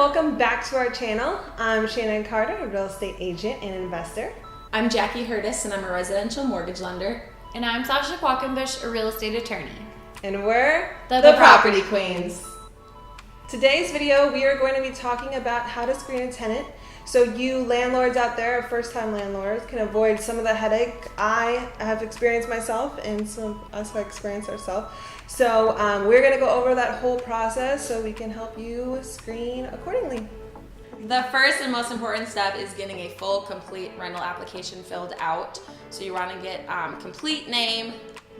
welcome back to our channel. I'm Shannon Carter, a real estate agent and investor. I'm Jackie Hurtis, and I'm a residential mortgage lender. And I'm Sasha Qualkenbush, a real estate attorney. And we're the Property Queens. Today's video, we are going to be talking about how to screen a tenant. So you landlords out there, first-time landlords, can avoid some of the headache I have experienced myself and some of us have experienced ourselves. So we're going to go over that whole process so we can help you screen accordingly. The first and most important step is getting a full, complete rental application filled out. So you want to get complete name,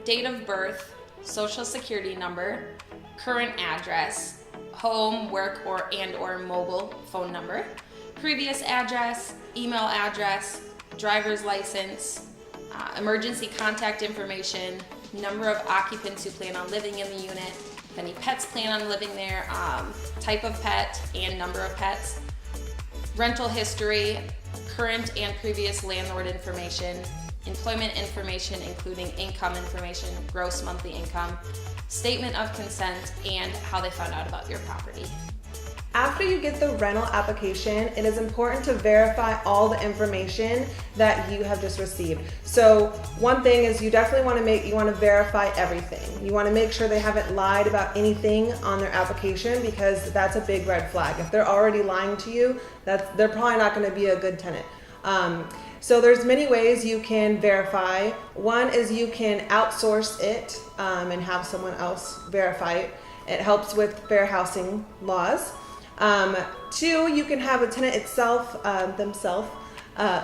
date of birth, social security number, current address, home, work, or mobile phone number, previous address, email address, driver's license, emergency contact information, number of occupants who plan on living in the unit, if any pets plan on living there, type of pet and number of pets, rental history, current and previous landlord information, employment information including income information, gross monthly income, statement of consent, and how they found out about your property. After you get the rental application, it is important to verify all the information that you have just received. So one thing is you definitely want to verify everything. You want to make sure they haven't lied about anything on their application, because that's a big red flag. If they're already lying to you, they're probably not going to be a good tenant. So there's many ways you can verify. One is you can outsource it and have someone else verify it. It helps with fair housing laws. Two, you can have a tenant themselves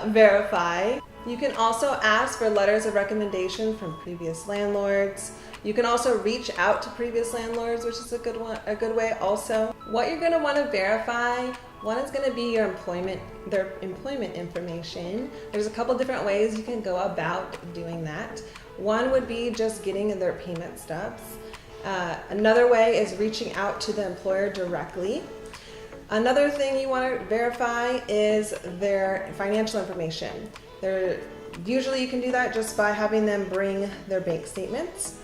verify. You can also ask for letters of recommendation from previous landlords. You can also reach out to previous landlords, which is a good way also. What you're going to want to verify, one is going to be their employment information. There's a couple different ways you can go about doing that. One would be just getting their payment stubs. Another way is reaching out to the employer directly. Another thing you want to verify is their financial information. Usually you can do that just by having them bring their bank statements.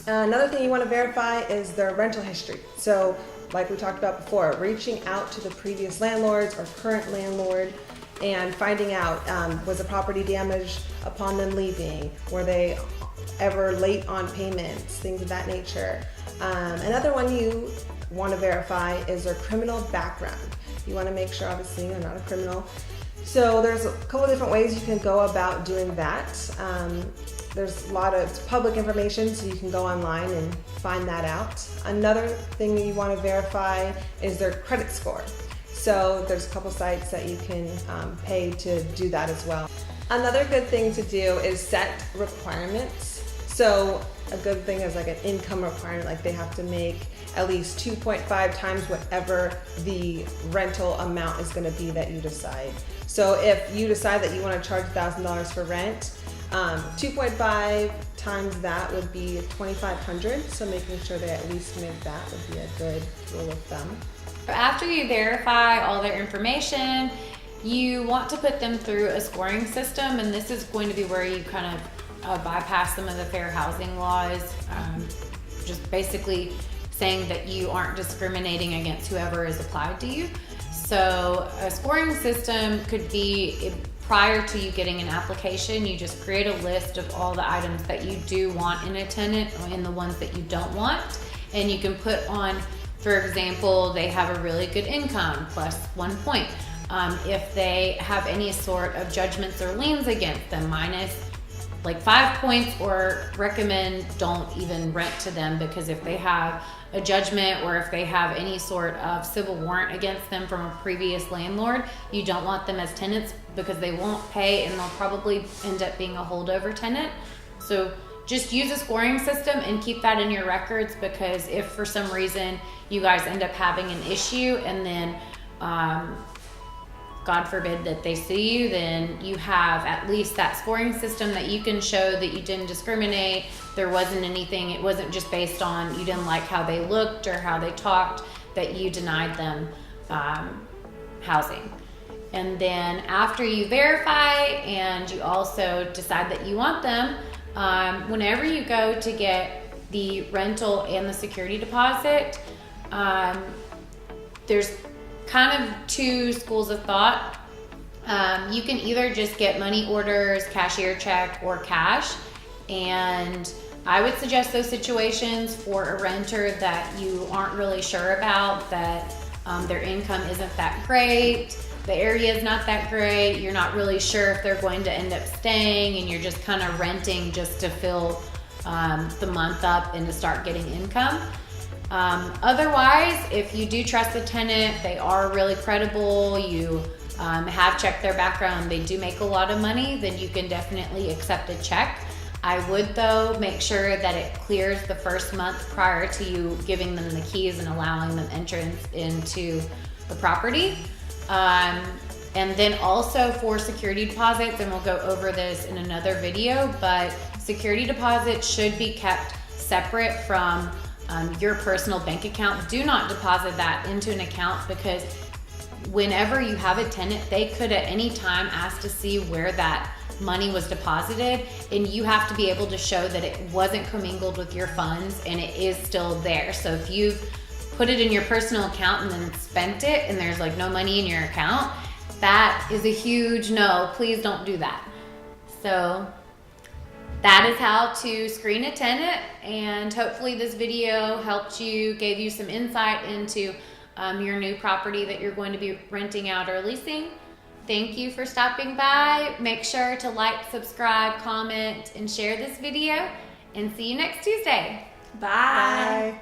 Another thing you want to verify is their rental history. So like we talked about before, reaching out to the previous landlords or current landlord and finding out, was the property damaged upon them leaving? Were they ever late on payments? Things of that nature. Another one you want to verify is their criminal background. You want to make sure obviously you're not a criminal. So there's a couple different ways you can go about doing that. There's a lot of public information, so you can go online and find that out. Another thing that you want to verify is their credit score. So there's a couple sites that you can pay to do that as well. Another good thing to do is set requirements. So a good thing is like an income requirement, like they have to make at least 2.5 times whatever the rental amount is going to be that you decide. So if you decide that you want to charge $1,000 for rent, 2.5 times that would be $2,500. So making sure they at least make that would be a good rule of thumb. After you verify all their information, you want to put them through a scoring system, and this is going to be where you kind of bypass some of the fair housing laws, just basically saying that you aren't discriminating against whoever is applied to you. So a scoring system could be, prior to you getting an application, you just create a list of all the items that you do want in a tenant and the ones that you don't want. And you can put on, for example, they have a really good income, plus 1 point. If they have any sort of judgments or liens against them, minus like 5 points, or recommend don't even rent to them, because if they have a judgment or if they have any sort of civil warrant against them from a previous landlord, you don't want them as tenants because they won't pay and they'll probably end up being a holdover tenant. So just use a scoring system and keep that in your records, because if for some reason you guys end up having an issue and then God forbid that they sue you, then you have at least that scoring system that you can show that you didn't discriminate. There wasn't anything, it wasn't just based on you didn't like how they looked or how they talked, that you denied them housing. And then after you verify and you also decide that you want them, whenever you go to get the rental and the security deposit, there's kind of two schools of thought. You can either just get money orders, cashier check, or cash. And I would suggest those situations for a renter that you aren't really sure about, that their income isn't that great, the area is not that great, you're not really sure if they're going to end up staying, and you're just kind of renting just to fill the month up and to start getting income. Otherwise, if you do trust the tenant, they are really credible, you have checked their background, they do make a lot of money, then you can definitely accept a check. I would, though, make sure that it clears the first month prior to you giving them the keys and allowing them entrance into the property. And then also for security deposits, and we'll go over this in another video, but security deposits should be kept separate from your personal bank account. Do not deposit that into an account, because whenever you have a tenant, they could at any time ask to see where that money was deposited, and you have to be able to show that it wasn't commingled with your funds and it is still there. So if you've put it in your personal account and then spent it and there's like no money in your account, that is a huge no. Please don't do that. So that is how to screen a tenant, and hopefully this video helped you, gave you some insight into your new property that you're going to be renting out or leasing. Thank you for stopping by. Make sure to like, subscribe, comment, and share this video, and see you next Tuesday. Bye. Bye.